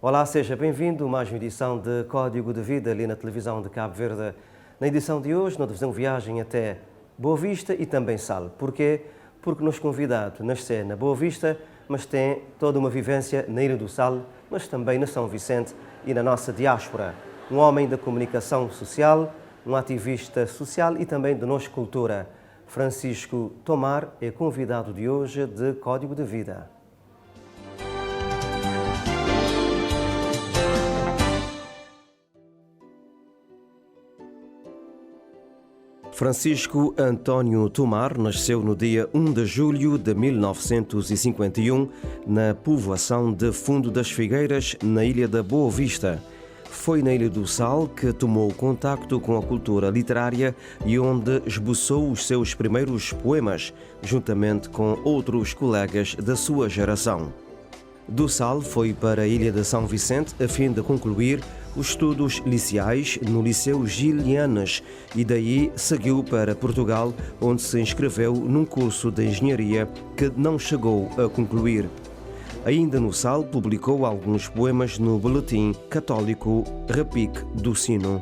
Olá, seja bem-vindo a mais uma edição de Código de Vida ali na televisão de Cabo Verde. Na edição de hoje, nós vamos uma viagem até Boa Vista e também Sal. Porquê? Porque nos convidado nasceu na Boa Vista, mas tem toda uma vivência na Ilha do Sal, mas também na São Vicente e na nossa diáspora. Um homem da comunicação social, um ativista social e também de nossa cultura. Francisco Tomar é convidado de hoje de Código de Vida. Francisco Antônio Tomar nasceu no dia 1 de julho de 1951 na povoação de Fundo das Figueiras, na Ilha da Boa Vista. Foi na Ilha do Sal que tomou contacto com a cultura literária e onde esboçou os seus primeiros poemas, juntamente com outros colegas da sua geração. Do Sal foi para a Ilha de São Vicente a fim de concluir os estudos liceais no Liceu Gilianas e daí seguiu para Portugal, onde se inscreveu num curso de engenharia que não chegou a concluir. Ainda no Sal, publicou alguns poemas no boletim católico Repique do Sino.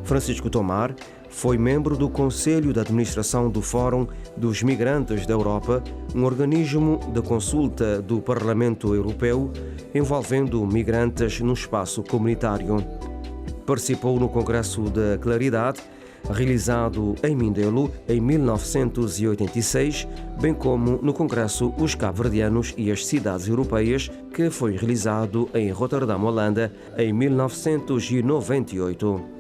Francisco Tomar foi membro do Conselho de Administração do Fórum dos Migrantes da Europa, um organismo de consulta do Parlamento Europeu envolvendo migrantes no espaço comunitário. Participou no Congresso da Claridade, realizado em Mindelo em 1986, bem como no Congresso Os Cabo-Verdianos e as Cidades Europeias, que foi realizado em Roterdão, Holanda, em 1998.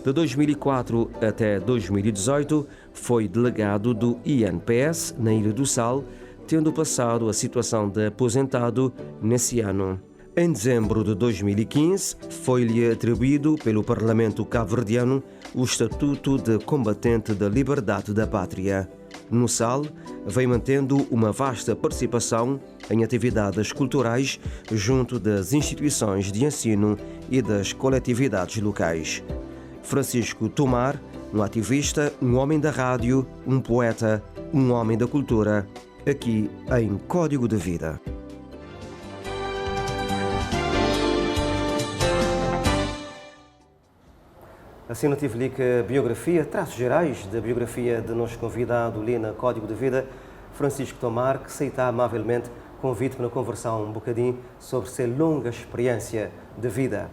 De 2004 até 2018, foi delegado do INPS na Ilha do Sal, tendo passado a situação de aposentado nesse ano. Em dezembro de 2015, foi-lhe atribuído pelo Parlamento cabo-verdiano o Estatuto de Combatente da Liberdade da Pátria. No Sal, vem mantendo uma vasta participação em atividades culturais junto das instituições de ensino e das coletividades locais. Francisco Tomar, um ativista, um homem da rádio, um poeta, um homem da cultura, aqui em Código de Vida. Assim, não tive ali que a biografia, traços gerais da biografia de nosso convidado ali na Código de Vida, Francisco Tomar, que aceita amavelmente o convite para conversar um bocadinho sobre sua longa experiência de vida.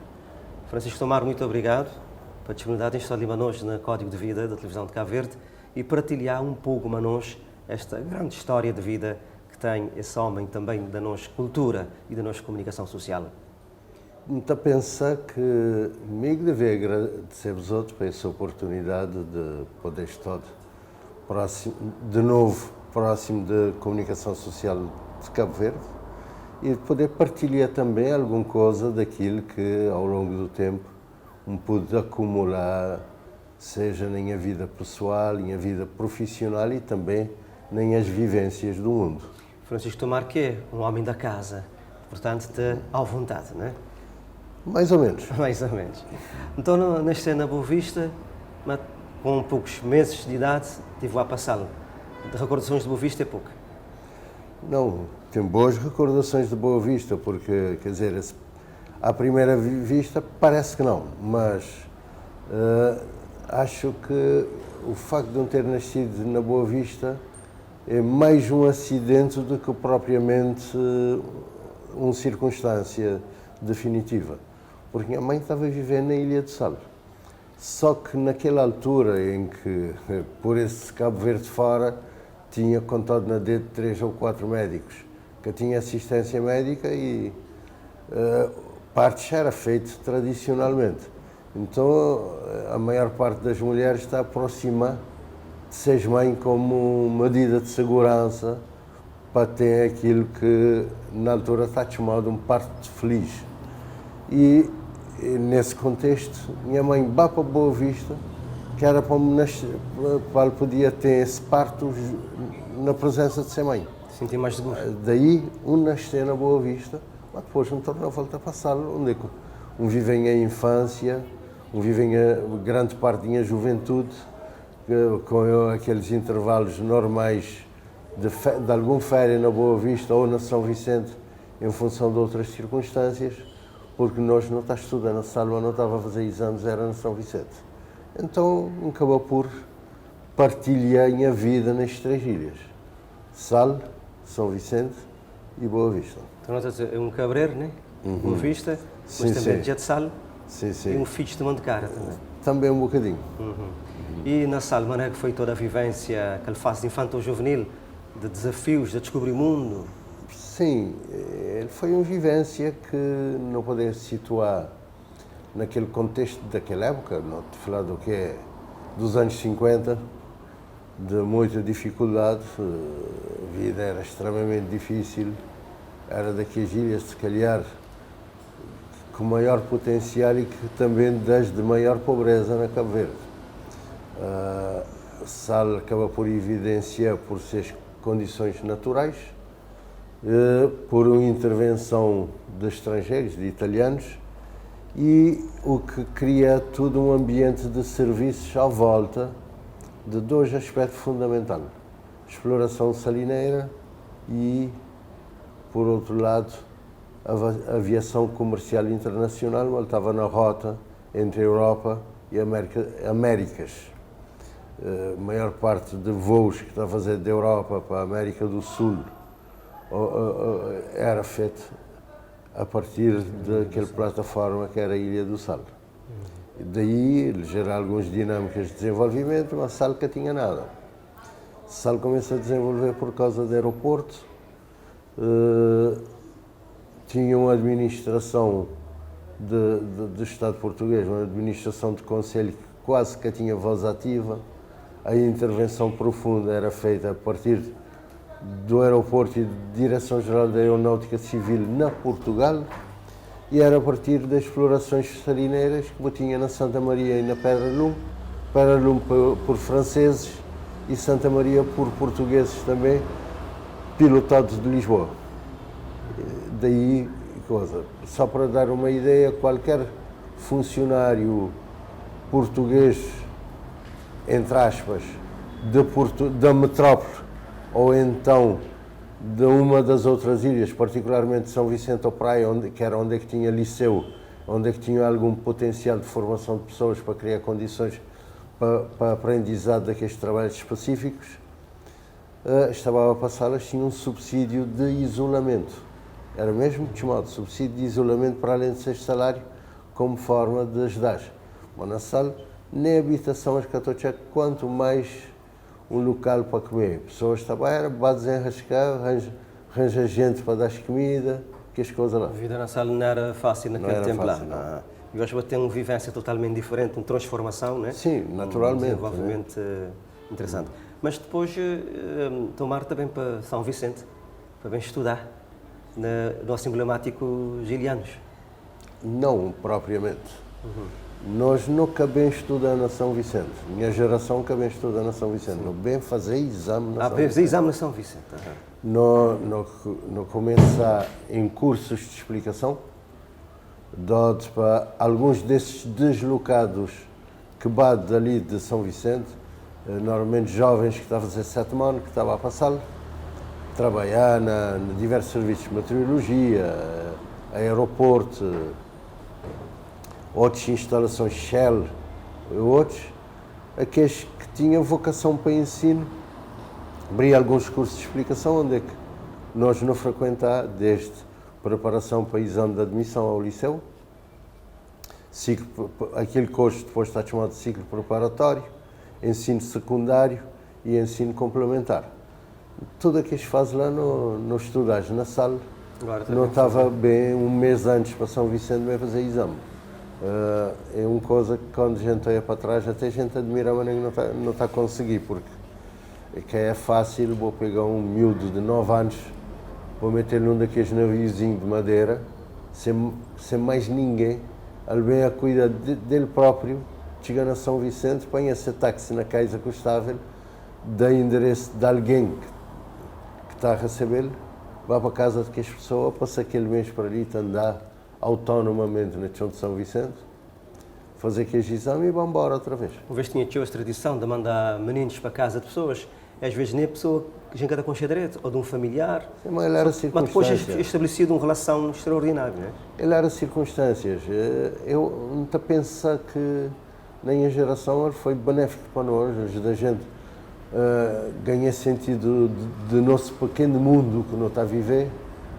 Francisco Tomar, muito obrigado para a disponibilidade de estar ali manos na Código de Vida da televisão de Cabo Verde e partilhar um pouco manos esta grande história de vida que tem esse homem também da nossa cultura e da nossa comunicação social. Muito a pensar que me deve agradecer aos outros por essa oportunidade de poder estar de novo próximo da comunicação social de Cabo Verde e de poder partilhar também alguma coisa daquilo que ao longo do tempo pude acumular, seja na minha vida pessoal, na minha vida profissional e também nas minhas vivências do mundo. Francisco Tomar, que é um homem da casa, portanto, te à vontade, não é? Mais ou menos. Mais ou menos. Então, nasci na Boa Vista, mas com poucos meses de idade, tive lá passá-lo. De recordações de Boa Vista é pouco? Não, tenho boas recordações de Boa Vista, porque, quer dizer, à primeira vista parece que não, mas acho que o facto de não ter nascido na Boa Vista é mais um acidente do que propriamente uma circunstância definitiva. Porque minha mãe estava a viver na Ilha do Sal. Só que naquela altura em que, por esse Cabo Verde fora, tinha contado na dedo 3 ou 4 médicos, que tinha assistência médica e parte já era feito tradicionalmente. Então, a maior parte das mulheres está a aproximar de ser mãe como medida de segurança para ter aquilo que, na altura, está chamado um parto feliz. E, nesse contexto, minha mãe vai para Boa Vista, que era para ela podia ter esse parto na presença de ser mãe. Senti mais seguro. Daí, nascer na Boa Vista, mas depois tornou a volta a passar, onde vivem a infância, vivem a grande parte da minha juventude, com aqueles intervalos normais de alguma férias na Boa Vista ou na São Vicente, em função de outras circunstâncias, porque nós não está estudando na Sal, mas não estava a fazer exames, era na São Vicente. Então, acabou por partilhar a vida nas três ilhas. Sal, São Vicente e Boa Vista. Então, é um cabreiro, né? Boa Vista, mas também de Sal e um filho de Montecara também. Também um bocadinho. E na Sal, como é que foi toda a vivência, aquela fase infantil-juvenil, de desafios, de descobrir o mundo? Sim, foi uma vivência que não poder situar naquele contexto daquela época, não te falar do que é dos anos 50, de muita dificuldade, a vida era extremamente difícil, era daquelas ilhas, se calhar, com maior potencial e que também das de maior pobreza na Cabo Verde. Sal acaba por evidenciar por suas condições naturais, por uma intervenção de estrangeiros, de italianos, e o que cria todo um ambiente de serviços à volta de dois aspectos fundamentais: exploração salineira e, por outro lado, a aviação comercial internacional, mas estava na rota entre a Europa e Américas. A maior parte de voos que está a fazer da Europa para a América do Sul era feito a partir daquela plataforma que era a Ilha do Sal. E daí gerar algumas dinâmicas de desenvolvimento, mas Sal que tinha nada. Sal começa a desenvolver por causa do aeroporto, tinha uma administração do Estado português, uma administração de conselho que quase que tinha voz ativa. A intervenção profunda era feita a partir do aeroporto e da Direção-Geral da Aeronáutica Civil na Portugal, e era a partir das explorações salineiras que tinha na Santa Maria e na Pedra Lume por franceses e Santa Maria por portugueses também, pilotados de Lisboa. Daí, só para dar uma ideia, qualquer funcionário português, entre aspas, da metrópole, ou então de uma das outras ilhas, particularmente São Vicente ou Praia, que era onde é que tinha liceu, onde é que tinha algum potencial de formação de pessoas para criar condições para a aprendizado daqueles trabalhos específicos, estava a passá-las, tinha um subsídio de isolamento. Era mesmo chamado subsídio de isolamento, para além de ser salário, como forma de ajudar. Mas na Sal, nem habitação as catochas, quanto mais um local para comer. Pessoas estavam, vai desenrascar, arranja gente para dar comida, que as coisas lá. A vida na Sal não era fácil naquele tempo lá. E hoje vai ter uma vivência totalmente diferente, uma transformação, né? Sim, naturalmente. Um desenvolvimento interessante. Mas depois tomar também para São Vicente, para bem estudar, no nosso emblemático Gilianos. Não, propriamente. Nós não cabemos estudar na São Vicente. Minha geração cabemos estudar na São Vicente. Não bem fazer exame na São Vicente. Fazer exame na São Vicente. Não começar em cursos de explicação, dados para alguns desses deslocados que bate dali de São Vicente, normalmente jovens que estavam a fazer 7 anos, que estavam a passar, trabalhar em diversos serviços de meteorologia, aeroporto, outras instalações Shell, outros, aqueles que tinham vocação para ensino, abri alguns cursos de explicação, onde é que nós não frequentar, desde preparação para exame de admissão ao liceu, aquele curso depois está chamado de ciclo preparatório, ensino secundário e ensino complementar. Tudo aquilo que se faz lá no estudares na sala, não estava bem um mês antes para São Vicente vai fazer exame. É uma coisa que quando a gente olha para trás até a gente admira, mas não está a conseguir, porque é fácil, vou pegar um miúdo de 9 anos, vou meter num daqueles naviozinhos de madeira, sem mais ninguém, ele vem a cuidar dele próprio, chega na São Vicente, põe esse táxi na Caixa Custável, dá endereço de alguém que está a recebê-lo, vai para a casa de que as pessoas, passa aquele mês para ali, andar autonomamente na região de São Vicente, fazer aqueles exames e vão embora outra vez. Uma vez tinha a tradição de mandar meninos para a casa de pessoas, E às vezes nem a pessoa que a gente cada conchadrete, ou de um familiar. Sim, mas ele era Mas depois circunstância. estabelecido uma relação extraordinária, não é? Ele era circunstâncias. Eu não estou a pensar que nem a geração ele foi benéfico para nós, ajuda a gente ganhar sentido de nosso pequeno mundo que não está a viver,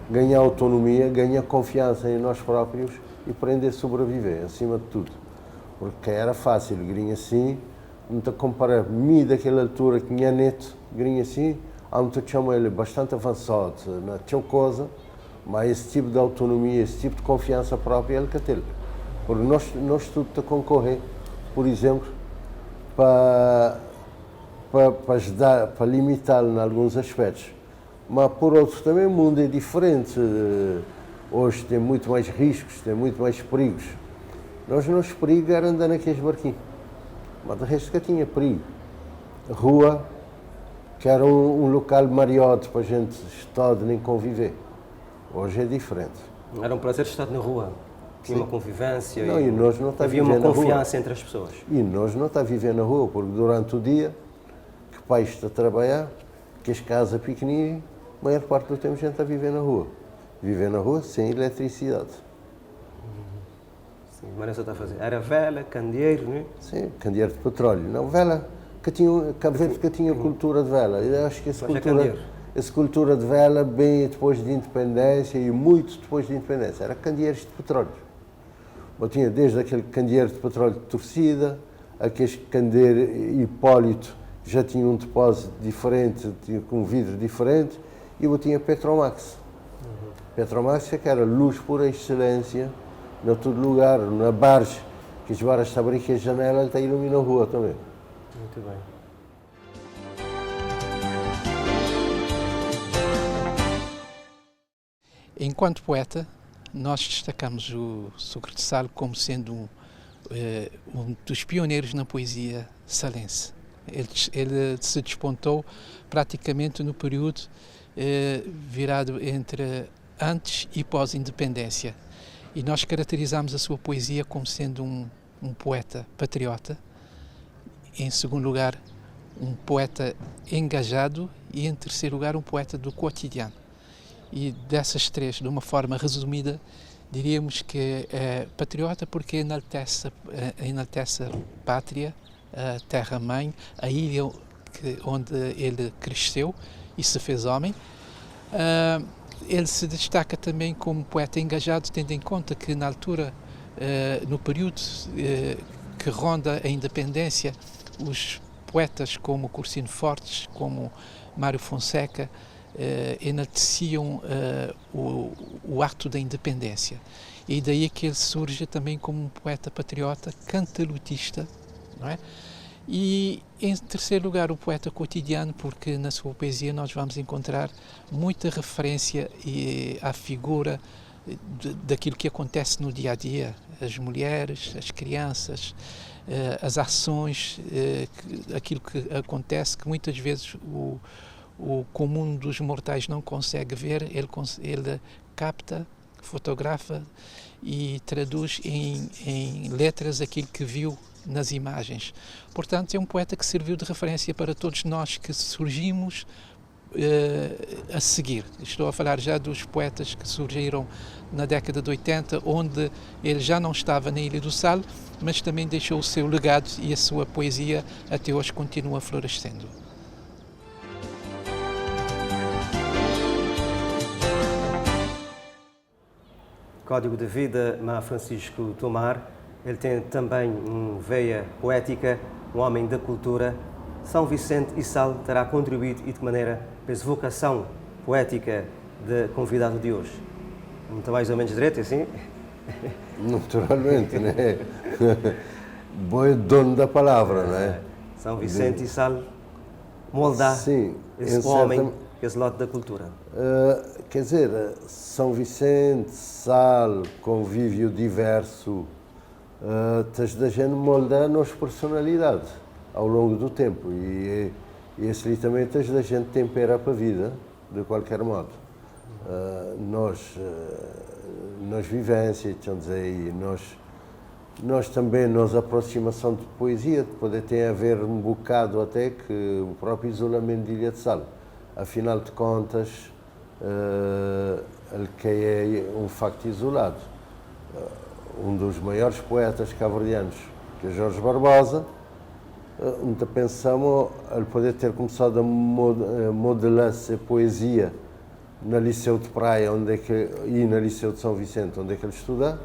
ganhar autonomia, ganhar confiança em nós próprios e aprender a sobreviver, acima de tudo. Porque era fácil, grinha assim, não te comparar me daquela altura que tinha neto, grinha assim, há muito chama ele bastante avançado, não tinha coisa, mas esse tipo de autonomia, esse tipo de confiança própria ele quer ter. Porque nós tudo te concorrer, por exemplo, para ajudar, para limitá-lo em alguns aspectos. Mas por outro também o mundo é diferente. Hoje tem muito mais riscos, tem muito mais perigos. Nós não perigos era andar naqueles barquinhos. Mas de resto que tinha perigo. Rua, que era um local mariote para a gente estar nem conviver. Hoje é diferente. Era um prazer estar na rua. Tinha uma convivência. Não, e nós não está havia uma confiança entre as pessoas. E nós não está a viver na rua, porque durante o dia, que o pai está a trabalhar, que as casas pequeninas, a maior parte do tempo a gente está a viver na rua. Viver na rua sem eletricidade. Sim, mas não está a fazer. Era vela, candeeiro, não é? Sim, candeeiro de petróleo. Não, vela, Cabo Verde que tinha cultura de vela. Eu acho que essa cultura de vela, bem depois de independência e muito depois de independência, era candeeiros de petróleo. Eu tinha desde aquele candeeiro de petróleo de torcida, aquele candeeiro Hipólito, já tinha um depósito diferente, tinha com um vidro diferente, e eu tinha Petromax. Petromax é que era luz por excelência, em todo lugar, na barge, que as barras está a abrir a janela, ele está a iluminar a rua também. Muito bem. Enquanto poeta, nós destacamos o Sucre de Sal como sendo um dos pioneiros na poesia salense. Ele se despontou praticamente no período virado entre antes e pós-independência. E nós caracterizamos a sua poesia como sendo um poeta patriota, em segundo lugar, um poeta engajado e, em terceiro lugar, um poeta do cotidiano. E dessas três, de uma forma resumida, diríamos que é patriota porque enaltece a pátria, a terra-mãe, a ilha onde ele cresceu e se fez homem. Ele se destaca também como poeta engajado, tendo em conta que na altura, no período que ronda a independência, os poetas como Cursino Fortes, como Mário Fonseca, enalteciam o ato da independência. E daí é que ele surge também como um poeta patriota, cantalutista, não é? E, em terceiro lugar, o poeta cotidiano, porque na sua poesia nós vamos encontrar muita referência à figura daquilo que acontece no dia-a-dia, as mulheres, as crianças, as ações, aquilo que acontece, que muitas vezes o comum dos mortais não consegue ver, ele capta, fotografa e traduz em letras aquilo que viu nas imagens. Portanto, é um poeta que serviu de referência para todos nós que surgimos a seguir. Estou a falar já dos poetas que surgiram na década de 80, onde ele já não estava na Ilha do Sal, mas também deixou o seu legado e a sua poesia até hoje continua florescendo. Código de vida, Má Francisco Tomar, ele tem também uma veia poética, um homem da cultura. São Vicente e Sal terá contribuído e de que maneira para essa vocação poética de convidado de hoje? Muito mais ou menos direito, assim? Naturalmente, né? Boi dono da palavra, né? São Vicente e Sal moldar esse homem, esse lote da cultura. Quer dizer, São Vicente, Sal, convívio diverso, tens da gente moldar a nossa personalidade ao longo do tempo e esse ali também tens da gente temperar para a vida, de qualquer modo. Nós vivência, nós Nós também, nossa aproximação de poesia, pode ter a ver um bocado até que o próprio isolamento de Ilha de Sal. Afinal de contas, ele que é um facto isolado. Um dos maiores poetas cabo-verdianos, que é Jorge Barbosa, onde pensamos ele poder ter começado a modelar-se poesia na Liceu de Praia e na Liceu de São Vicente, onde é que ele estuda,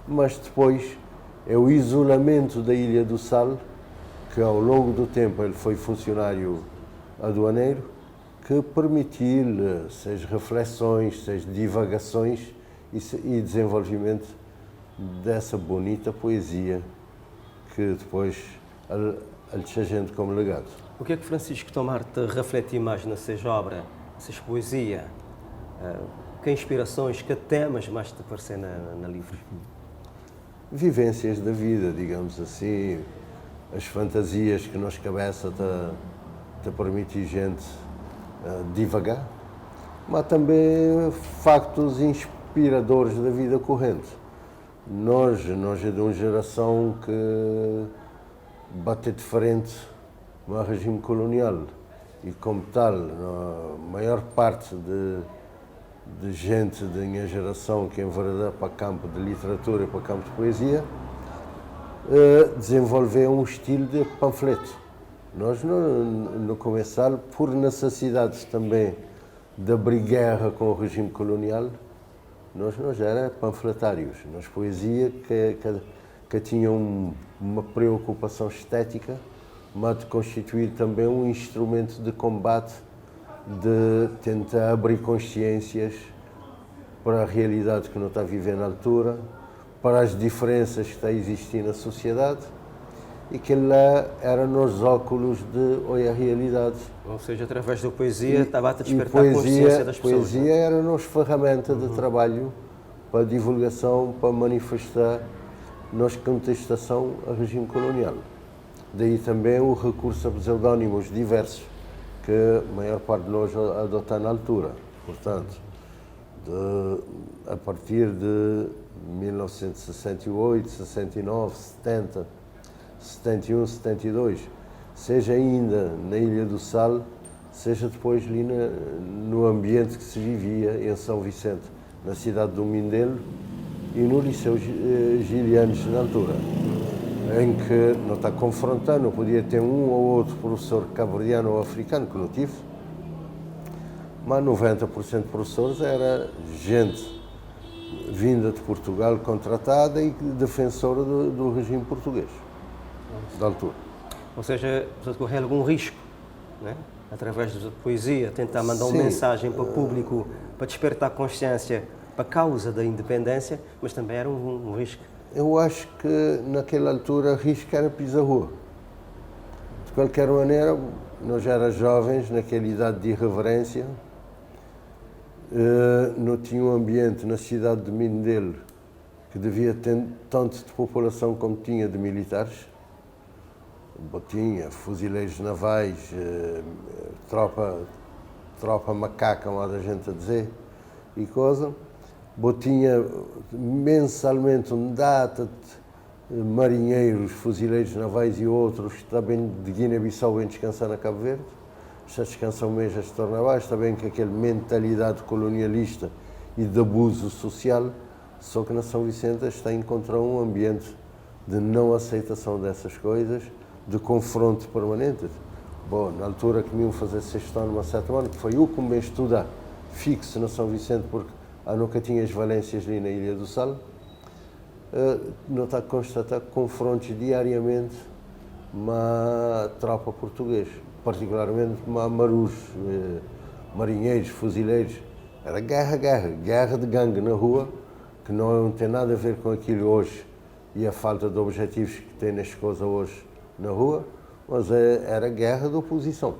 mas depois é o isolamento da Ilha do Sal, que ao longo do tempo ele foi funcionário aduaneiro, que permitiu-lhe seja reflexões, seja divagações e desenvolvimento dessa bonita poesia que depois ele deixa a gente como legado. O que é que Francisco Tomar te refletiu mais na sua obra, na sua poesia? Que inspirações, que temas mais te aparecem na livro? Vivências da vida, digamos assim, as fantasias que nos cabeça te permitem gente divagar, mas também factos inspiradores da vida corrente. Nós é de uma geração que bate de frente com o regime colonial e, como tal, a maior parte de gente da minha geração que enveredou para campo de literatura e para campo de poesia desenvolveu um estilo de panfleto. Nós, no começar, por necessidades também de abrir guerra com o regime colonial, nós era panfletários. Nós poesia que tinha uma preocupação estética, mas de constituir também um instrumento de combate, de tentar abrir consciências para a realidade que não está a viver na altura, para as diferenças que está a existir na sociedade, e que lá era nos óculos de olhar a realidade. Ou seja, através da poesia estava a despertar a consciência das pessoas. Poesia era nos ferramenta de trabalho para divulgação, para manifestar nos contestação ao regime colonial. Daí também o recurso a pseudónimos diversos que a maior parte de nós adota na altura. Portanto, a partir de 1968, 69, 70, 71, 72, seja ainda na Ilha do Sal, seja depois ali no ambiente que se vivia em São Vicente, na cidade do Mindelo e no Liceu Gilianos na altura, em que não está confrontando, podia ter um ou outro professor cabo-verdiano ou africano, que não tive, mas 90% de professores era gente vinda de Portugal, contratada e defensora do regime português, da altura. Ou seja, precisa correr algum risco, né? Através da poesia, tentar mandar uma mensagem para o público, para despertar consciência para a causa da independência, mas também era um risco. Eu acho que naquela altura risco era pisar-rua. De qualquer maneira, nós éramos jovens, naquela idade de irreverência, não tinha um ambiente na cidade de Mindelo que devia ter tanto de população como tinha de militares. Botinha, fuzileiros navais, tropa macaca, modo a gente a dizer, e coisa. Botinha mensalmente uma data de marinheiros, fuzileiros navais e outros também de Guiné-Bissau vêm descansar na Cabo Verde. Já descansam mesmo a se tornar baixo, também com aquela mentalidade colonialista e de abuso social, só que na São Vicente está a encontrar um ambiente de não aceitação dessas coisas, de confronto permanente. Bom, na altura que me iam fazer sexto ano, uma sétima ano, que foi eu que me estudar fixo na São Vicente, porque nunca tinha as valências ali na Ilha do Sal, não está a constatar confrontos diariamente com a tropa portuguesa, particularmente com marus, marinheiros, fuzileiros. Era guerra de gangue na rua, que não tem nada a ver com aquilo hoje e a falta de objetivos que tem nas coisas hoje na rua, mas era guerra de oposição.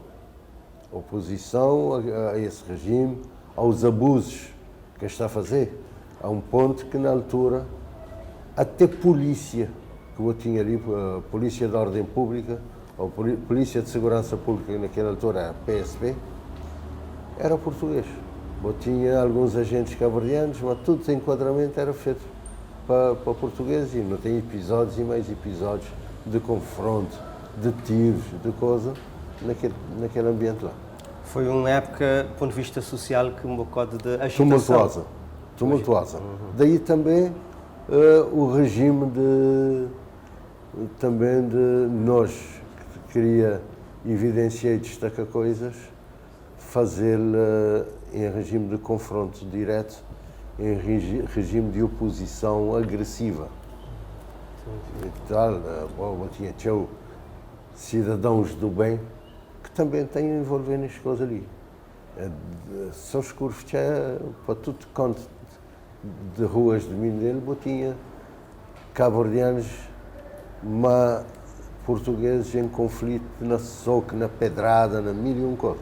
Oposição a esse regime, aos abusos que está a fazer, a um ponto que na altura até polícia, que eu tinha ali, a Polícia de Ordem Pública, ou Polícia de Segurança Pública, naquela altura era PSP, era português. Eu tinha alguns agentes cabo-verdianos, mas tudo o enquadramento era feito para português e não tem episódios e mais episódios de confronto, de tiros, de coisa, naquele ambiente lá. Foi uma época, do ponto de vista social, que um bocado de agitação. Tumultuosa. Daí também o regime também de nós, que queria evidenciar e destacar coisas, fazê-la em regime de confronto direto, em regime de oposição agressiva. E tal, tinha cidadãos do bem que também têm a envolver nas coisas ali. São os curvos para tudo quanto de ruas de Mindelo, tinha cabo-verdianos, mas portugueses em conflito, na soco, na pedrada, na mil e um coisa.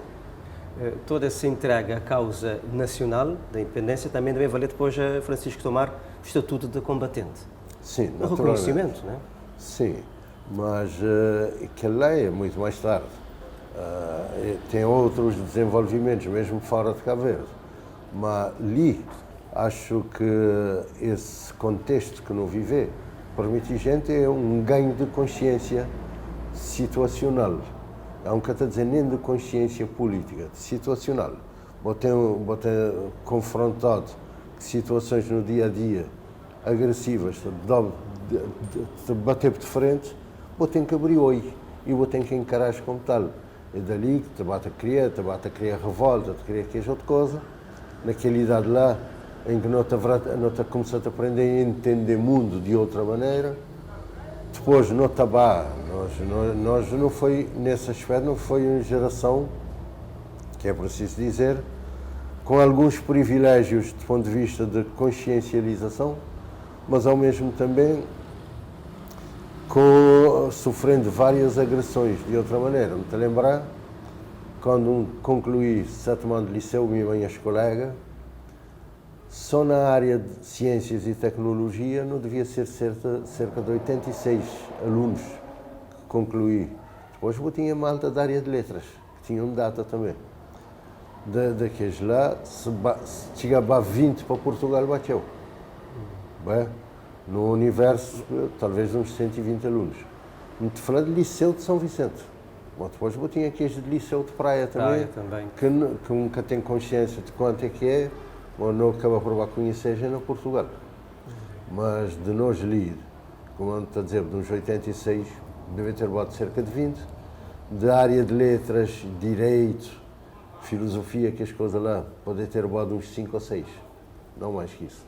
Toda essa entrega à causa nacional da independência também deve valer depois a Francisco Tomar o estatuto de combatente. Sim, o reconhecimento, não é? Sim, mas aquele lá é muito mais tarde. Tem outros desenvolvimentos, mesmo fora de Cabo Verde. Mas ali, acho que esse contexto que não vive permite gente é um ganho de consciência situacional. Não quer dizer nem de consciência política, situacional. Botem confrontado situações no dia a dia agressivas, de bater de frente, botem que abrir olho e botem que encarar como tal. É dali que te bate a criar revolta, te criar queijo outra coisa. Naquela idade lá, em que não te começaste a aprender a entender o mundo de outra maneira. Depois, no Tabá, nós não foi, nesse aspecto, não foi uma geração, que é preciso dizer, com alguns privilégios do ponto de vista de consciencialização, mas ao mesmo também sofrendo várias agressões de outra maneira. Me te lembrar, quando concluí 7º ano de liceu, minhas colegas, só na área de ciências e tecnologia não devia ser cerca de 86 alunos que concluí. Depois eu tinha malta da área de letras, que tinham data também. Daqueles lá, se chegava a 20 para Portugal, bateu. Bem, no universo, talvez uns 120 alunos. Muito falando de Liceu de São Vicente. Bom, depois eu tinha aqueles de Liceu de Praia também, que nunca tem consciência de quanto é que é, ou não acaba por conhecer já na Portugal. Mas de nós ler, como eu estou a dizer, de uns 86, deve ter botado cerca de 20, da área de letras, direito, filosofia, que as coisas lá, pode ter botado uns 5 ou 6, não mais que isso.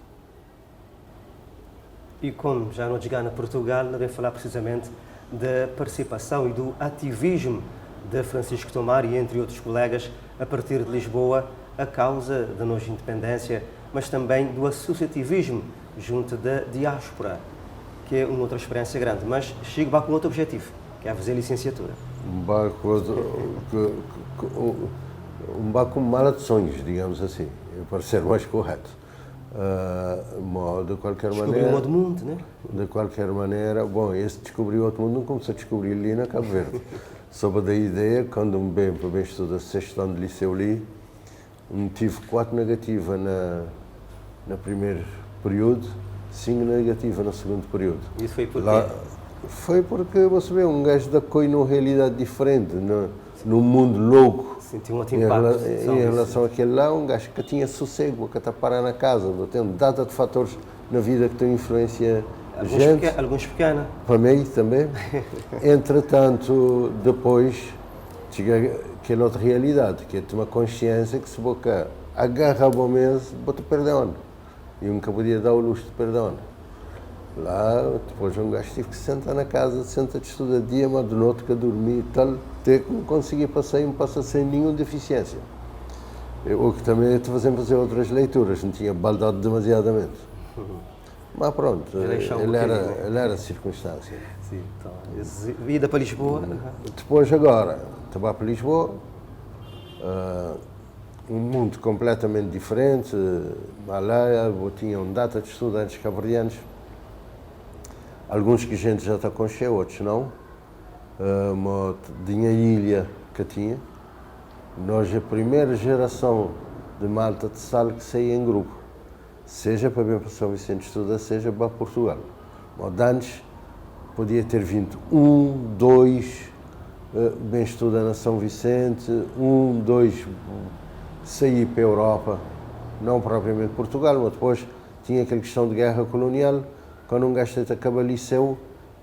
E como já não chegar na Portugal, devemos falar precisamente da participação e do ativismo de Francisco Tomar e entre outros colegas a partir de Lisboa, a causa da nossa independência, mas também do associativismo junto da diáspora, que é uma outra experiência grande. Mas chego lá com outro objetivo, que é fazer licenciatura. Com mala de sonhos, digamos assim, para ser mais correto. De qualquer Descobriu um outro mundo, não é? De qualquer maneira, bom, esse descobriu outro mundo não começou a descobrir ali na Cabo Verde. Soube da ideia, quando bem estudei 6º ano de liceu ali, tive 4 negativas no primeiro período, 5 negativas no segundo período. Isso foi por quê? Foi porque, você vê, um gajo da coi numa realidade diferente, num mundo louco. Sentiu um outro impacto. Em relação àquele lá, um gajo que tinha sossego, que está a parar na casa, tem data de fatores na vida que tem influência gente. Alguns pequenos. Para mim também. Entretanto, depois, chega aquela outra realidade, que é ter uma consciência que se boca agarra a bom mês, bota perdão. E nunca podia dar o luxo de perdão. Lá, depois um gajo tive que sentar na casa, senta de estudar dia, mas de noite que dormir e tal, até que não conseguia passar e não passa sem nenhuma deficiência. O que também te fazia fazer outras leituras, não tinha baldado demasiadamente. Mas pronto, ele era circunstância. Sim, então, vida para Lisboa? Depois agora, estava para Lisboa, um mundo completamente diferente, lá eu tinha uma data de estudantes cabo-verdianos, alguns que a gente já está com cheio, outros não. Tinha ilha que tinha. Nós, a primeira geração de malta de sal que saía em grupo. seja para vir para São Vicente estudar, seja para Portugal. Mas antes podia ter vindo 1, 2, bem estudar na São Vicente, 1, 2, sair para a Europa, não propriamente Portugal, mas depois tinha aquela questão de guerra colonial, quando um gajo acaba o liceu,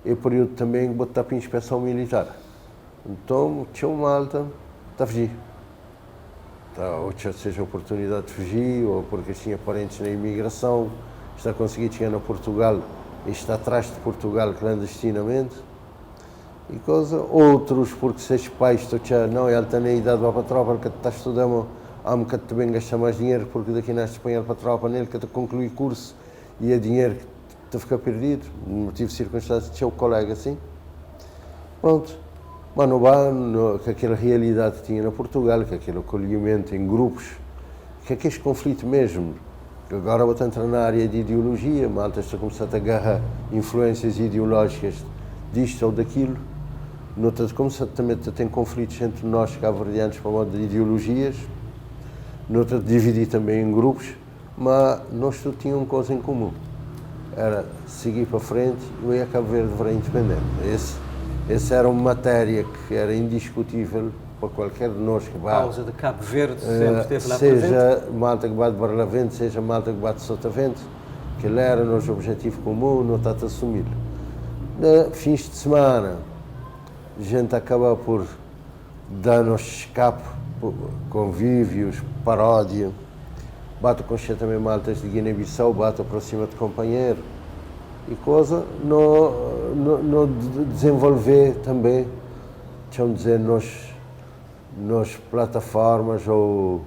é período também que botar para a inspeção militar. Então, tinha uma malta, está a fugir. Ou seja, a oportunidade de fugir, ou porque tinha parentes na imigração, está a conseguir chegar na Portugal, e está atrás de Portugal clandestinamente. E coisa, outros, porque seus pais estão já, não, ele está na idade para a tropa, que está estudando, há um bocado também gastar mais dinheiro, porque daqui na Espanha para a tropa, nele, que está a concluir curso, e é dinheiro que está a ficar perdido, motivo de circunstâncias, tinha o colega assim. Pronto. Mas não vá, que aquela realidade que tinha na Portugal, que aquele acolhimento em grupos, que aquele conflito mesmo, que agora vou entrar na área de ideologia, malta está a começar a agarrar influências ideológicas disto ou daquilo, começa também a ter conflitos entre nós, cabo-verdianos, para modo de ideologias, noutra dividir também em grupos, mas nós todos tínhamos uma coisa em comum, era seguir para frente e a Cabo Verde virar independente. Essa era uma matéria que era indiscutível para qualquer de nós que vá. A causa de Cabo Verde sempre esteve lá presente. Seja malta que bate Barlavento, seja malta que bate Sotavento, que ele era nosso objetivo comum, não está a assumir. Fins de semana, a gente acaba por dar-nos escape, convívios, paródia. Bate com também maltas de Guiné-Bissau, bate para cima de companheiro. E coisa, não desenvolver também, deixa-me dizer, nas plataformas ou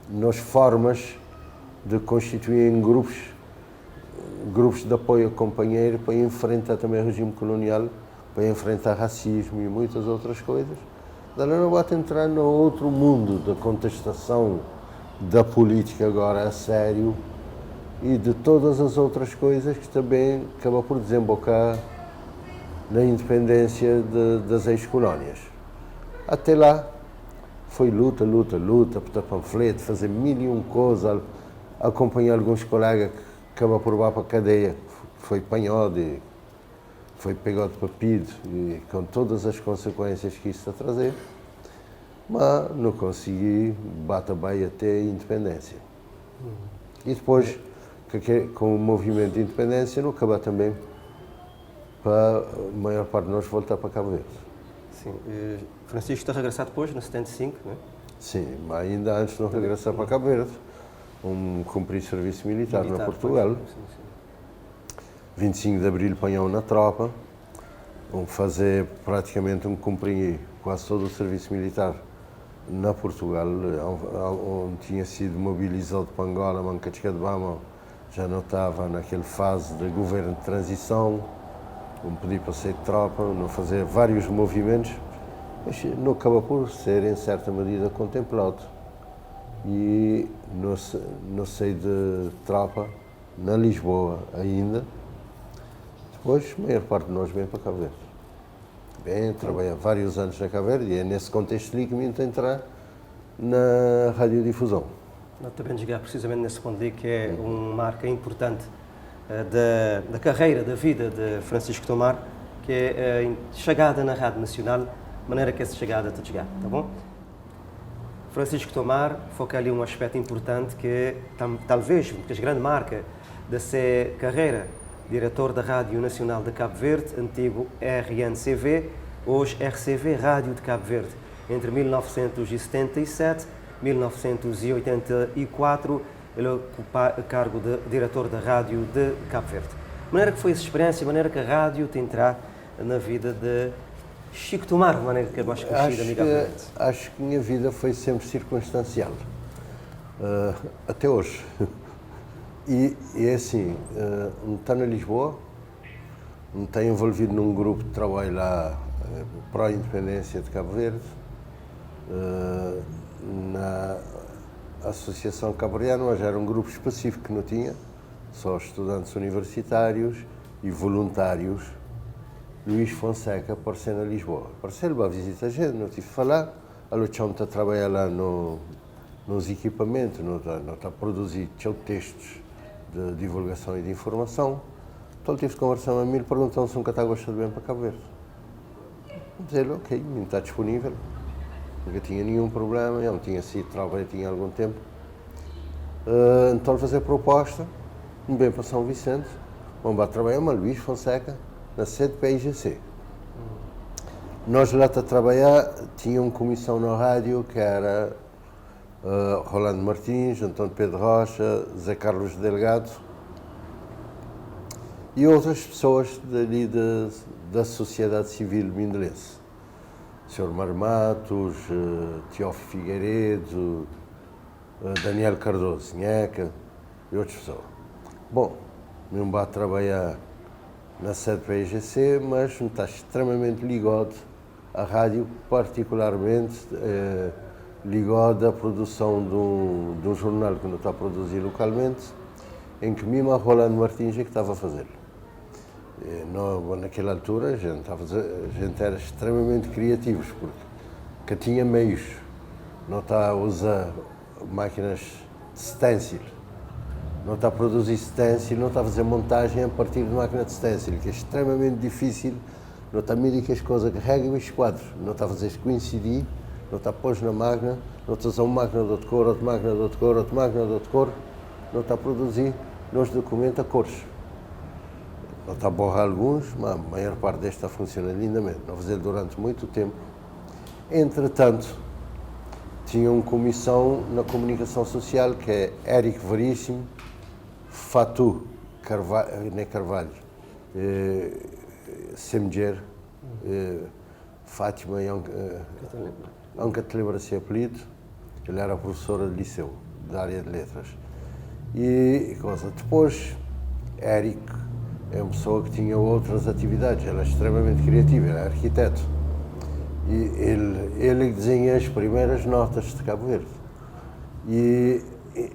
nas formas de constituir grupos de apoio a companheiro para enfrentar também o regime colonial, para enfrentar racismo e muitas outras coisas. Daí não vai entrar no outro mundo da contestação da política agora a sério e de todas as outras coisas que também acaba por desembocar na independência das ex-colónias. Até lá foi luta, botar panfleto, fazer mil e uma coisas, acompanhar alguns colegas que acabam por lá para a cadeia, foi apanhado, foi pegado para pido, e com todas as consequências que isso está a trazer. Mas não consegui bater bem até a independência. E depois, com o movimento de independência, não acaba também para a maior parte de nós voltar para Cabo Verde. Sim. Francisco está a regressar depois, no 75, não é? Sim, mas ainda antes de não regressar para Cabo Verde, cumprir serviço militar na Portugal. Sim. 25 de Abril apanhou na tropa, fazer praticamente cumprir quase todo o serviço militar na Portugal, onde tinha sido mobilizado para Angola, Mancatsca de Bama, já não estava naquela fase de governo de transição, onde podia para sair de tropa, não fazer vários movimentos, mas não acaba por ser, em certa medida, contemplado. E não saí de tropa, na Lisboa ainda, depois a maior parte de nós vem para Cabo Verde. Bem, trabalhei vários anos na Cabo Verde e é nesse contexto ali que me entrar na radiodifusão. Nós também chegar precisamente nesse ponto ali, que é uma marca importante da carreira, da vida de Francisco Tomar, que é a chegada na Rádio Nacional, de maneira que essa chegada te chegar, tá bom? Francisco Tomar foca ali um aspecto importante que é, talvez, a grande marca da sua carreira, diretor da Rádio Nacional de Cabo Verde, antigo RNCV, hoje RCV Rádio de Cabo Verde. Entre 1977 e 1984, ele ocupa o cargo de diretor da Rádio de Cabo Verde. De maneira que foi essa experiência, de maneira que a rádio te entrar na vida de Chico Tomar, de maneira que é mais conhecida amigavelmente. Acho que a minha vida foi sempre circunstancial, até hoje. E é assim, não está na Lisboa, não está envolvido num grupo de trabalho lá para a independência de Cabo Verde, na Associação Cabo-Verdiana, mas era um grupo específico que não tinha, só estudantes universitários e voluntários. Luís Fonseca apareceu na Lisboa. Apareceu, vai visitar a gente, não tive de falar. A Luchão está a trabalhar lá nos equipamentos, não está a produzir textos de divulgação e de informação. Então ele tive de conversar a mim e perguntou se nunca está a gostar de bem para Cabo Verde. Dizer-lhe, ok, não está disponível, nunca tinha nenhum problema, eu não tinha sido trabalho, tinha algum tempo. Então fazer a proposta, bem para São Vicente, vamos trabalhar uma Luís Fonseca, na sede da PIGC. Nós lá a trabalhar, tinha uma comissão na rádio que era Rolando Martins, Antônio Pedro Rocha, Zé Carlos Delgado e outras pessoas dali da sociedade civil mindelense. Sr. Mar Matos, Teófilo Figueiredo, Daniel Cardoso, Nheca e outras pessoas. Bom, não vai trabalhar na sede da PIGC, mas não está extremamente ligado à rádio, particularmente ligado à produção de um jornal que não está a produzir localmente, em que mesmo a Rolando Martins é que estava a fazer. Naquela altura a gente era extremamente criativos, porque tinha meios, não está a usar máquinas de stencil, não está a produzir stencil, não está a fazer montagem a partir de máquina de stencil, que é extremamente difícil, não está a medir que as coisas carregam os quadros, não está a fazer coincidir, não está a pôr na máquina, não está a usar uma máquina de outra cor, outra máquina de outra cor, outra máquina de outra cor, não está a produzir nos documentos a cores. Não está a borrar alguns, mas a maior parte deste está funcionando lindamente. Não fazer durante muito tempo. Entretanto, tinha uma comissão na comunicação social que é Érico Veríssimo, Fatou Carvalho, Semger, Fátima Anca te lembra-se apelido, ele era professora de liceu, da área de letras. E coisa. Depois, Érico é uma pessoa que tinha outras atividades, era extremamente criativo, era arquiteto. E ele desenha as primeiras notas de Cabo Verde. E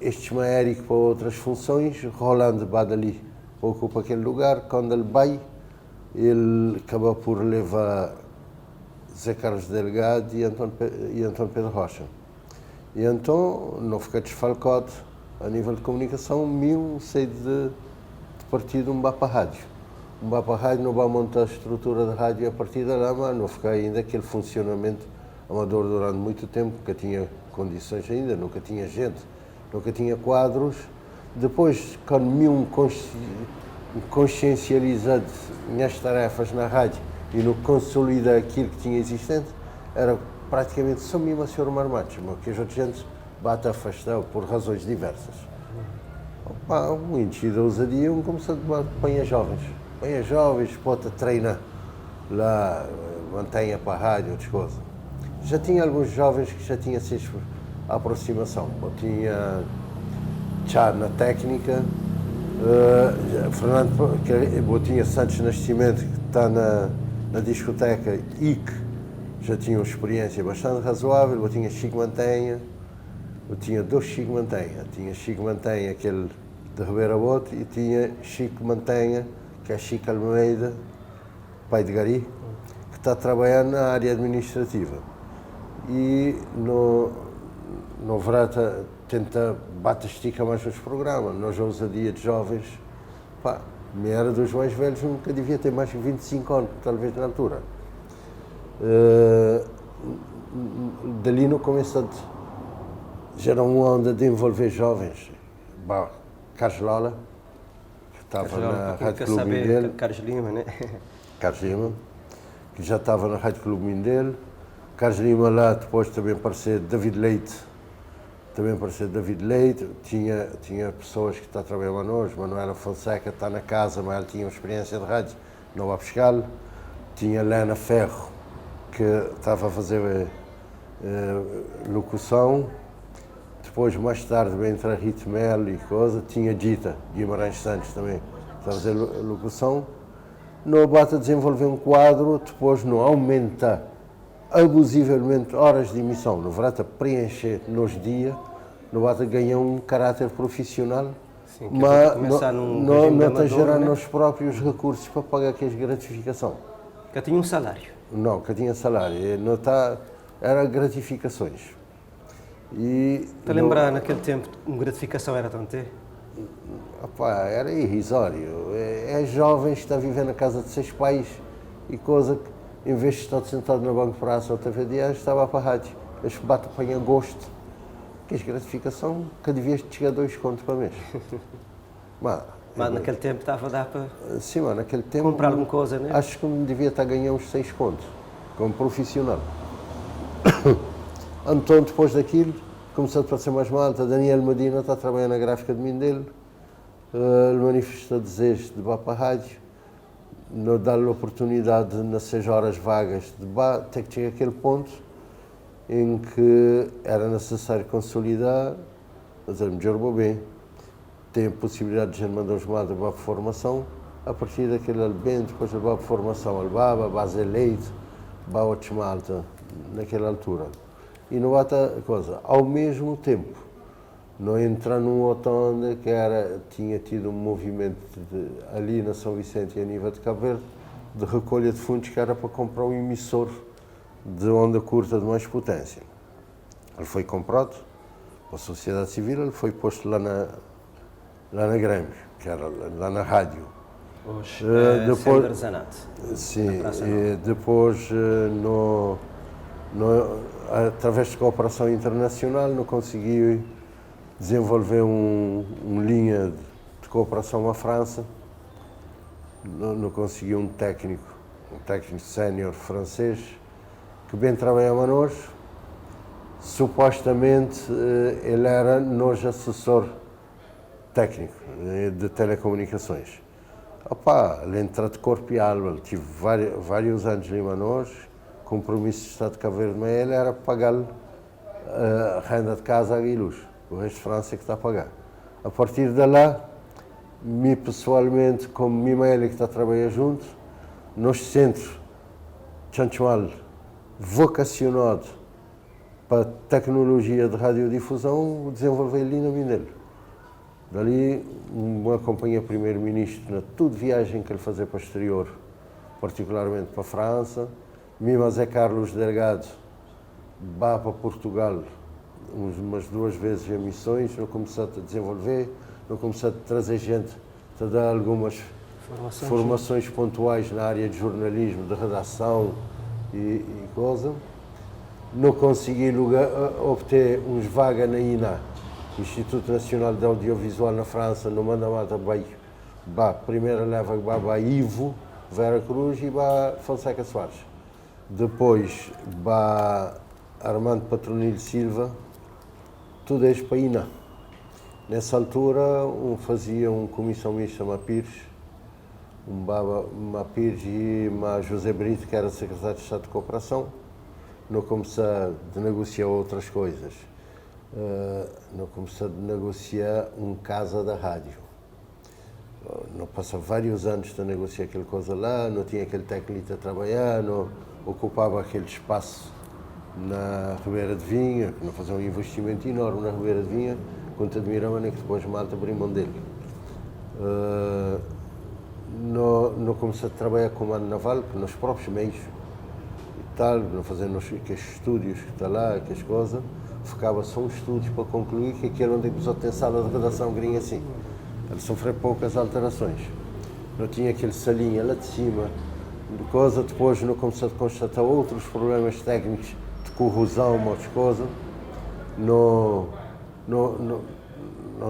este Érico para outras funções, Rolando Badali ocupa aquele lugar. Quando ele vai, ele acaba por levar Zé Carlos Delgado e Antônio Pedro Rocha. E então não fica desfalcado a nível de comunicação, sei de partir de um para a rádio. Um para a rádio não vai montar a estrutura da rádio a partir da lá, mas não fica ainda aquele funcionamento amador durante muito tempo, nunca tinha condições ainda, nunca tinha gente, nunca tinha quadros. Depois, quando me consciencializado nas tarefas na rádio e no consolidar aquilo que tinha existente, era praticamente só mesmo a Sr. Marmatos, que as outras gente bate afastar por razões diversas. Opa, um enchido da ousadia, começou a apanhar jovens. Apanha jovens, pode treinar lá, mantenha para a rádio, outras coisas. Já tinha alguns jovens que já tinham sido a aproximação. Eu tinha Chá na técnica, Fernando, eu tinha Santos Nascimento, que está na discoteca IC, já tinha uma experiência bastante razoável. Eu tinha Chico Mantenha, eu tinha dois Chico Mantenha. Tinha Chico Mantenha, aquele de Ribeira Bote, e tinha Chico Mantenha, que é Chico Almeida, pai de Gari, que está a trabalhar na área administrativa. E no Vrata tenta bater-estica mais nos programas. Nós, a ousadia de jovens, me era dos mais velhos, nunca devia ter mais de 25 anos, talvez na altura. Dali no começo já era uma onda de envolver jovens. Carlos Lola, que estava na Rádio Clube Mindelo. Carlos Lima, né? Carlos Lima, que já estava na Rádio Clube Mindelo. Carlos Lima lá, depois também apareceu David Leite. Tinha pessoas que estão a trabalhar nós, Manuela Fonseca está na casa, mas ela tinha uma experiência de rádio, não vai buscá-lo. Tinha Lena Ferro, que estava a fazer locução. Depois, mais tarde, veio entrar Rito Melo e coisa. Tinha Dita Guimarães Santos também, estava a fazer locução. No basta desenvolver um quadro, depois não aumenta abusivelmente horas de emissão, não basta preencher nos dias, não basta ganhar um caráter profissional, sim, mas não está gerando né? os próprios recursos para pagar aquelas gratificação. Que tinha um salário. Não, que tinha salário, não está, era gratificações. E Para lembrar, naquele tempo, uma gratificação era tanto ter? opá, era irrisório. É jovem, está a viver na casa de 6 pais e coisa que, em vez de estar sentado no banco de praça ou TVD, estava para a rádio. Eles batem para gosto. Que as gratificação que devias chegar a 2 contos para mês. Mas naquele tempo estava a dar para Sim, mas naquele tempo comprar alguma coisa, né? acho que me devia estar a ganhar uns 6 contos, como profissional. Então, depois daquilo, começou a parecer mais malta. Daniel Medina está a trabalhar na gráfica de Mindelo. Ele manifestou desejo de ir para a rádio, nos dar-lhe a oportunidade, nas 6 horas vagas, de até que chegue aquele ponto em que era necessário consolidar, mas ele melhorou bem. Tem a possibilidade de mandar os malta para a formação, a partir daquele bem, depois ele vai para a formação, ele vai, base leite, vai outros malta, naquela altura. E não há coisa, ao mesmo tempo, não entra num outro onde que tinha tido um movimento ali na São Vicente e a nível de Cabo Verde, de recolha de fundos que era para comprar um emissor de onda curta de mais potência. Ele foi comprado pela sociedade civil, ele foi posto lá na Grêmio, que era lá na rádio. Hoje, depois, artesanato. sim, e depois, através de cooperação internacional, não consegui desenvolver uma linha de cooperação à França, não consegui um técnico sénior francês, que bem trabalhava nós. Supostamente ele era nosso assessor técnico de telecomunicações. Opa, ele entrou de corpo e alma, ele tive vários anos ali a nós, compromisso de Estado de Cabo Verde, mas ele era pagar-lhe a renda de casa, água e luz. O resto de França é que está a pagar. A partir de lá, me pessoalmente, como mim e ele que está a trabalhar junto, nos centros Chanchual, vocacionado para tecnologia de radiodifusão, desenvolver ali na Mindelo. Dali, acompanhei o primeiro-ministro na toda viagem que ele fazia para o exterior, particularmente para a França. Mesmo a Zé Carlos Delgado, vá para Portugal umas 2 vezes em missões, não comecei a desenvolver, não comecei a trazer gente, a dar algumas formações pontuais na área de jornalismo, de redação e coisa. Não consegui obter uns vagas na INA, Instituto Nacional de Audiovisual na França, no Mandamata primeira leva para Ivo, Vera Cruz e Fonseca Soares. Depois Armando Patronilho Silva, tudo isso para INA. Nessa altura fazia uma comissão mista a Pires, uma Pires e uma José Brito, que era secretário de Estado de Cooperação. Não comecei a negociar outras coisas. Não comecei a negociar casa da rádio. Não passava vários anos a negociar aquela coisa lá, não tinha aquele técnico a trabalhar, não ocupava aquele espaço na Ribeira de Vinha, que não fazia um investimento enorme na Ribeira de Vinha, quanto admirava, nem que depois Malta abriu mão dele. Não comecei a trabalhar com o Mano Naval, nos próprios meios e tal, não fazendo aqueles estúdios que está lá, aquelas coisas, ficava só um estúdio para concluir, que aqui era onde a tem sala de redação grinha assim. Ele sofreu poucas alterações. Não tinha aquele salinha lá de cima, de coisa, depois não comecei a constatar outros problemas técnicos de corrosão, outras coisas. Não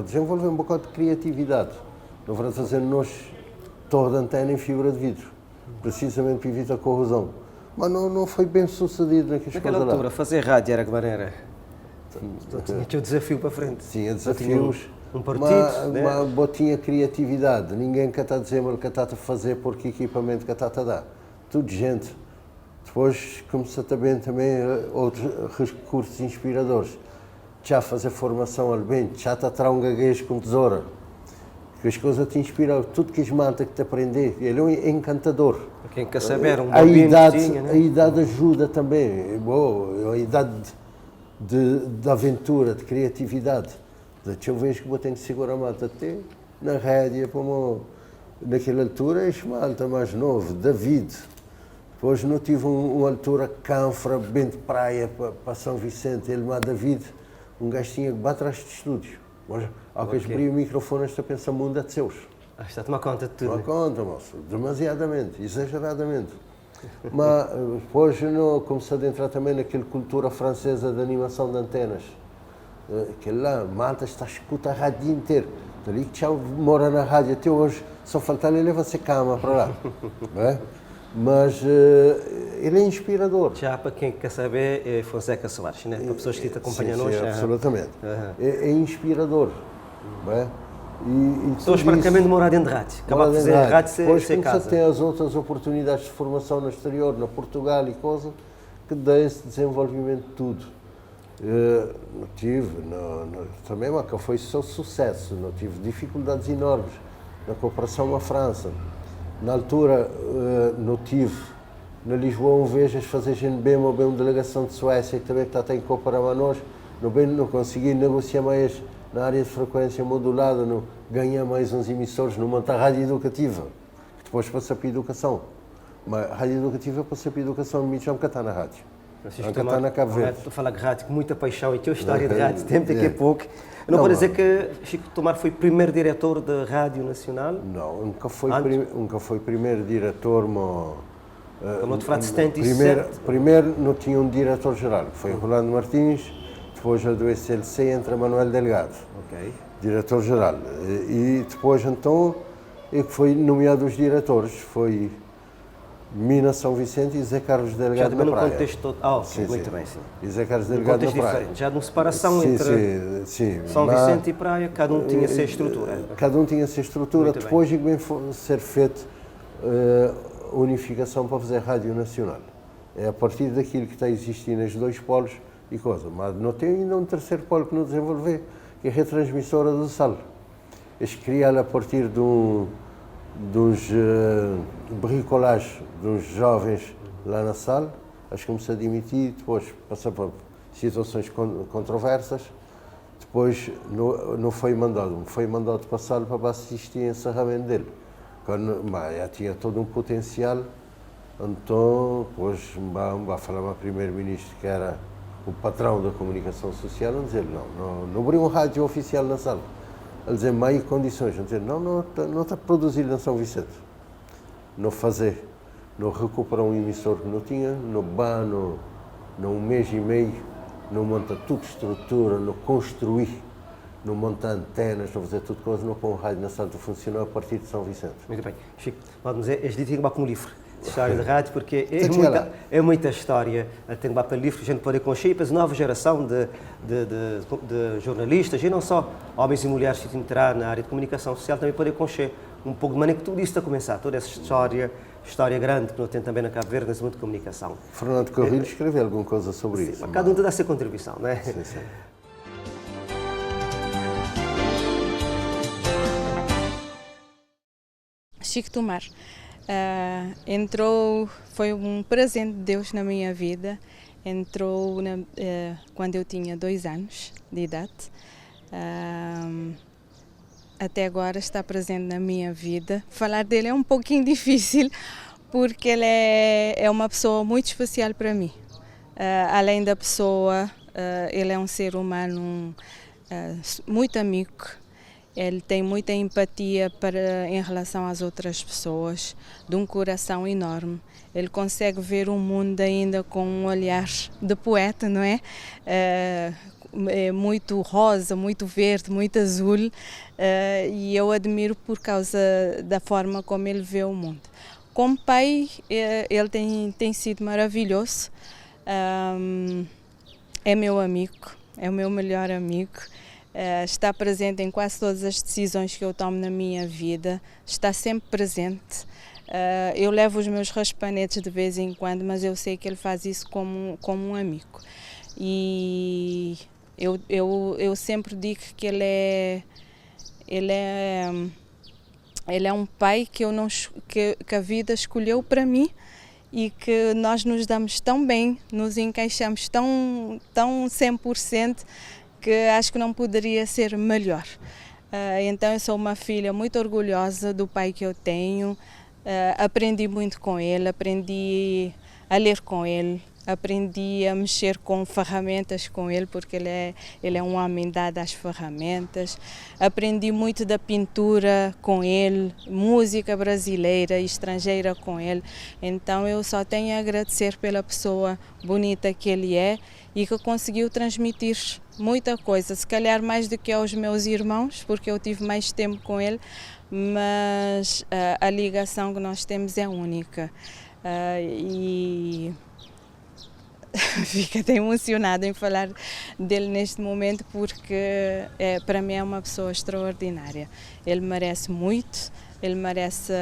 desenvolveu um bocado de criatividade. Não vamos fazer nós torre de antena em fibra de vidro, precisamente para evitar a corrosão. Mas não foi bem sucedido naquelas coisas lá. Naquela altura, fazer rádio era que maneira? Tinha o desafio para frente. Tinha desafios. Um partido, mas tinha criatividade. Ninguém que está a dizer, mas que está a fazer porque equipamento que está a dar. Tudo gente. Depois começou também outros recursos inspiradores. Já fazer formação ali bem, já está a tirar um gaguejo com tesoura. Que as coisas te inspiram, tudo que as malta que te aprender. Ele é encantador. Para quem quer saber, a idade ajuda também. A idade de aventura, de criatividade. Eu vejo que eu tenho que segurar a malta até na rédea, como naquela altura, este malta mais novo, David. Depois não tive uma altura cânfora, bem de praia para São Vicente, ele mais David, um gajo tinha que bater atrás de estúdio. Mas, ao que abrir o microfone, esta pensa mundo é de seus. Está a tomar conta de tudo. Toma conta, moço, demasiadamente, exageradamente. Mas depois comecei a entrar também naquela cultura francesa de animação de antenas. Que lá, malta está a escutar a rádio inteira. Ali que já mora na rádio até hoje, só falta ele levar-se cama para lá. Não é? Mas ele é inspirador. Já para quem quer saber, é Fonseca Soares, né? Para pessoas que te acompanham sim, hoje. Absolutamente. É inspirador. Não é? Pessoas praticamente morar dentro de rádio. Acabar de fazer rádio sem casa. Depois tem as outras oportunidades de formação no exterior, na Portugal e coisa, que dá esse desenvolvimento de tudo. Não tive, também que foi só sucesso, não tive dificuldades enormes na cooperação com a França. Na altura, não tive, na Lisboa, vejas fazer bem uma delegação de Suécia que também está a cooperar com nós, não consegui negociar mais na área de frequência modulada, não ganhar mais uns emissores, não montar rádio educativa, que depois passa para a educação. Mas a rádio educativa passa para a educação, me chama que está na rádio. Francisco Tomar, tu fala de rádio com muita paixão e tua história de rádio, tempo daqui a pouco. Não pode dizer que Chico Tomar foi primeiro diretor da Rádio Nacional? Não, nunca foi primeiro diretor, mas... Como te fala de 77? Primeiro não tinha um diretor-geral, que foi Rolando Martins, depois do SLC entra Manuel Delgado, diretor-geral. E depois então, é que foi nomeado os diretores, foi Mina São Vicente e Zé Carlos Delgado na Praia. Contexto sim, muito bem, sim. E Zé Carlos Delgado na Praia. Diferente. Já de uma separação entre São Vicente e Praia, cada um tinha a sua estrutura. Cada um tinha a sua estrutura, muito depois de bem ser feita unificação para fazer Rádio Nacional. É a partir daquilo que está a existir nos dois polos e coisa. Mas não tem ainda um terceiro polo que não desenvolver, que é a retransmissora do SAL. Eles criaram a partir dos bricolagens dos jovens lá na sala, acho que começou a demitir, depois passou por situações controversas, depois não foi mandado para a sala para assistir ao encerramento dele. Mas já tinha todo um potencial, então depois vamos falar com o primeiro-ministro, que era o patrão da comunicação social, a dizer, não abriu um rádio oficial na sala. Ele dizia, meio condições, a dizer, não está produzido na São Vicente. Não fazer, não recuperar um emissor que não tinha, não um mês e meio, não monta tudo estrutura, não construir, não monta antenas, não fazer tudo coisa, não pôr um rádio na sala de funcionar a partir de São Vicente. Muito bem. Chico, vamos dizer, este dia tem como livro de história de rádio, porque é muita história, tem para livro, a gente pode conhecer, para a nova geração de jornalistas, e não só homens e mulheres que entrar na área de comunicação social, também podem conhecer um pouco de maneira que tudo isso está a começar, toda essa história grande que nós temos também na Cabo Verde, nesse mundo de comunicação. Fernando Carrilho escreveu alguma coisa sobre isso. Cada um dá a sua contribuição, não é? Sim, sim. Chico Tomar foi um presente de Deus na minha vida. Entrou quando eu tinha 2 anos de idade. Até agora está presente na minha vida. Falar dele é um pouquinho difícil, porque ele é uma pessoa muito especial para mim. Além da pessoa, ele é um ser humano muito amigo. Ele tem muita empatia em relação às outras pessoas, de um coração enorme. Ele consegue ver o mundo ainda com um olhar de poeta, não é? É muito rosa, muito verde, muito azul, e eu admiro por causa da forma como ele vê o mundo. Como pai, ele tem sido maravilhoso, é meu amigo, é o meu melhor amigo. Está presente em quase todas as decisões que eu tomo na minha vida, está sempre presente. Eu levo os meus raspanetes de vez em quando, mas eu sei que ele faz isso como um amigo. E eu sempre digo que ele é um pai que a vida escolheu para mim, e que nós nos damos tão bem, nos encaixamos tão 100%, que acho que não poderia ser melhor. Então eu sou uma filha muito orgulhosa do pai que eu tenho. Aprendi muito com ele, aprendi a ler com ele, aprendi a mexer com ferramentas com ele, porque ele é um homem dado às ferramentas. Aprendi muito da pintura com ele, música brasileira e estrangeira com ele. Então eu só tenho a agradecer pela pessoa bonita que ele é e que conseguiu transmitir muita coisa, se calhar mais do que aos meus irmãos, porque eu tive mais tempo com ele, mas a ligação que nós temos é única. E fico até emocionada em falar dele neste momento, porque para mim é uma pessoa extraordinária. Ele merece muito, ele merece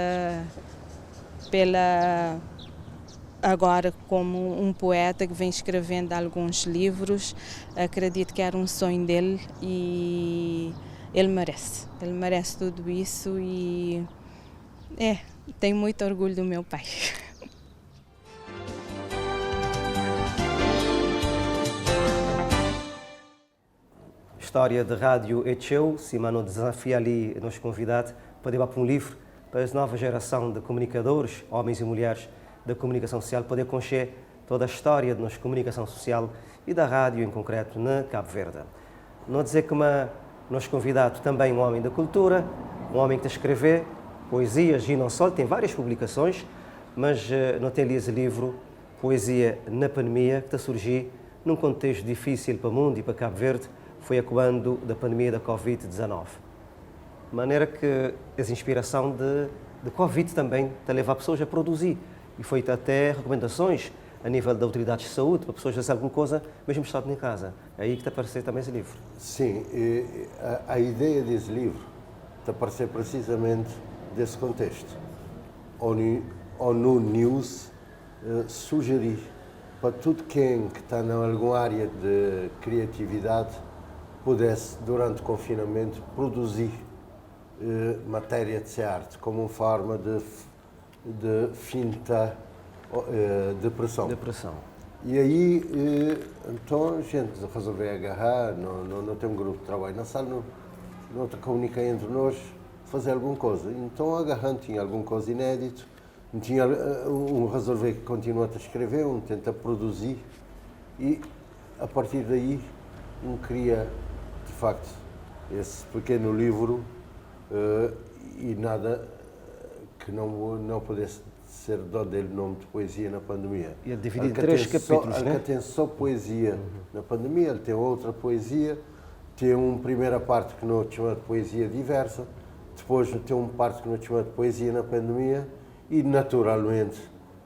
agora como um poeta que vem escrevendo alguns livros. Acredito que era um sonho dele e ele merece tudo isso e tenho muito orgulho do meu pai. História de rádio Etcheu, Simano desafia ali nos convidados para debater um livro para a nova geração de comunicadores, homens e mulheres da comunicação social, poder conhecer toda a história de nossa comunicação social e da rádio em concreto na Cabo Verde. Não dizer que nos convidado também um homem da cultura, um homem que está a escrever poesias e não só, tem várias publicações, mas não tem ali esse livro, Poesia na Pandemia, que está a surgir num contexto difícil para o mundo e para Cabo Verde, foi quando da pandemia da Covid-19. De maneira que essa inspiração de Covid também está a levar pessoas a produzir. E foi até recomendações a nível da autoridade de saúde, para pessoas fazerem alguma coisa, mesmo estando em casa. É aí que está a aparecer também esse livro. Sim, a ideia desse livro está a aparecer precisamente desse contexto. ONU News sugerir para tudo quem que está em alguma área de criatividade pudesse, durante o confinamento, produzir matéria de arte como uma forma de finta depressão. E aí, então, a gente resolveu agarrar, não tem um grupo de trabalho na sala, não te comunica entre nós, fazer alguma coisa. Então, agarrando, tinha alguma coisa inédito, tinha resolver que continua a escrever, tenta produzir, e a partir daí, cria, de facto, esse pequeno livro e nada que não pudesse ser dado dele nome de Poesia na Pandemia. E ele divide em 3 capítulos, né? Ele tem só poesia na pandemia, ele tem outra poesia, tem uma primeira parte que nós chamamos de Poesia Diversa, depois tem uma parte que nós chamamos de Poesia na Pandemia e, naturalmente,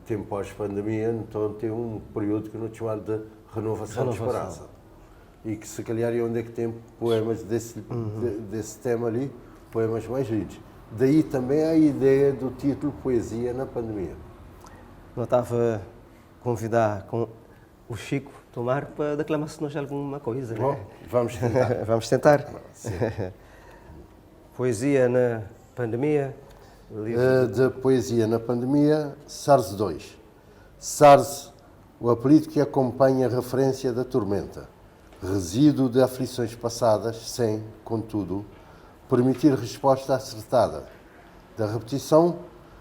tem pós-pandemia, então tem um período que nós chamamos de Renovação de Esperança. E que, se calhar, é onde é que tem poemas desse tema ali, poemas mais lidos. Daí também a ideia do título Poesia na Pandemia. Eu estava a convidar com o Chico Tomar para declamar-se-nos alguma coisa, Bom, né? vamos tentar. Vamos tentar. Sim. Poesia na Pandemia. De Poesia na Pandemia, SARS 2. SARS, o apelido que acompanha a referência da tormenta. Resíduo de aflições passadas, sem, contudo, permitir resposta acertada. Da repetição,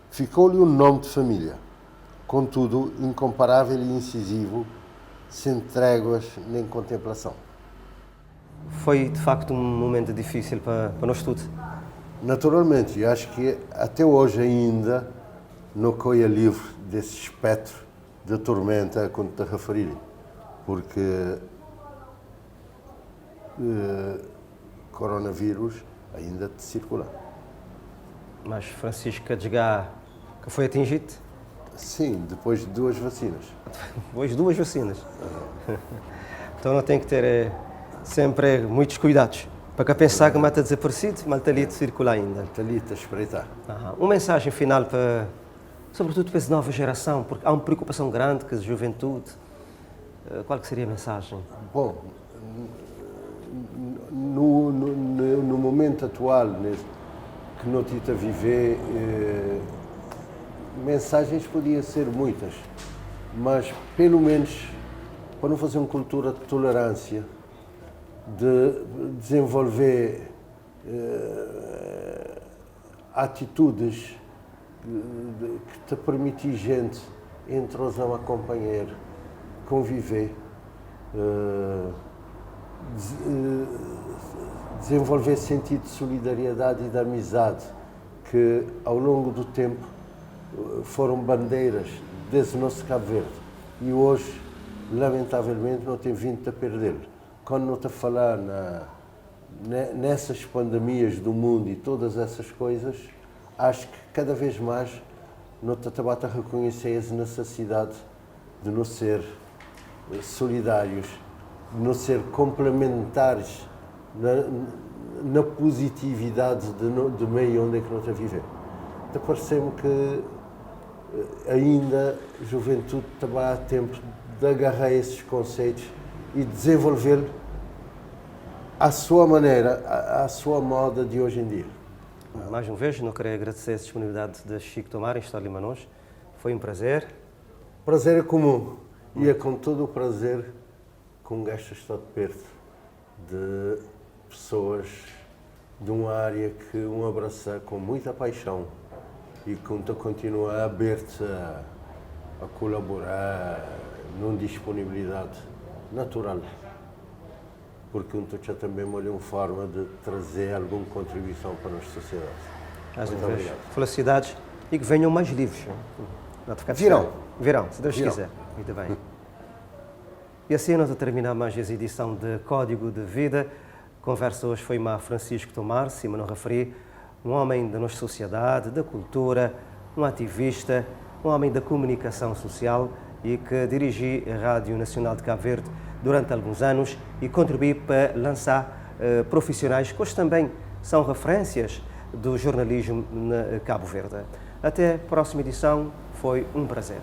ficou-lhe um nome de família, contudo, incomparável e incisivo, sem tréguas nem contemplação. Foi, de facto, um momento difícil para nós todos. Naturalmente, e acho que até hoje ainda não coia livre desse espectro de tormenta quando te referi, porque coronavírus ainda te circula. Mas Francisco Adjegá, que foi atingido? Sim, depois de 2 vacinas. Depois de 2 vacinas. Então não tem que ter sempre muitos cuidados. Para que pensar que mata desaparecido, mas está ali de circular ainda. Está ali a espreitar. Uma mensagem final para, sobretudo para essa nova geração, porque há uma preocupação grande com a juventude. Qual que seria a mensagem? Bom, no momento atual, que nós estamos a viver, mensagens podiam ser muitas, mas pelo menos para não fazer uma cultura de tolerância, de desenvolver atitudes que te permitem gente entrosar a companheiro, conviver, desenvolver sentido de solidariedade e de amizade que ao longo do tempo foram bandeiras desse nosso Cabo Verde e hoje, lamentavelmente, não tem vindo a perder. Quando não está a falar nessas pandemias do mundo e todas essas coisas, acho que cada vez mais não está a reconhecer a necessidade de nos ser solidários, de nos ser complementares na positividade do meio onde é que nós estamos a viver. Então parece-me que ainda a juventude está a tempo de agarrar esses conceitos e desenvolver à sua maneira, à sua moda de hoje em dia. Mais uma vez, não queria agradecer a disponibilidade de Chico Tomar em estar ali Manos. Foi um prazer. Prazer é comum e é com todo o prazer que um gajo está de perto de pessoas de uma área que um abraça com muita paixão e que continua aberto a colaborar numa disponibilidade natural. Porque já também olha uma forma de trazer alguma contribuição para a nossa sociedade. Muito obrigado. Felicidades e que venham mais livros. Virão, se Deus quiser. Muito bem. E assim nós terminamos mais essa edição de Código de Vida. A conversa hoje foi com Francisco Tomar, se me não referi, um homem da nossa sociedade, da cultura, um ativista, um homem da comunicação social e que dirigi a Rádio Nacional de Cabo Verde durante alguns anos e contribuiu para lançar profissionais que hoje também são referências do jornalismo na Cabo Verde. Até a próxima edição, foi um prazer.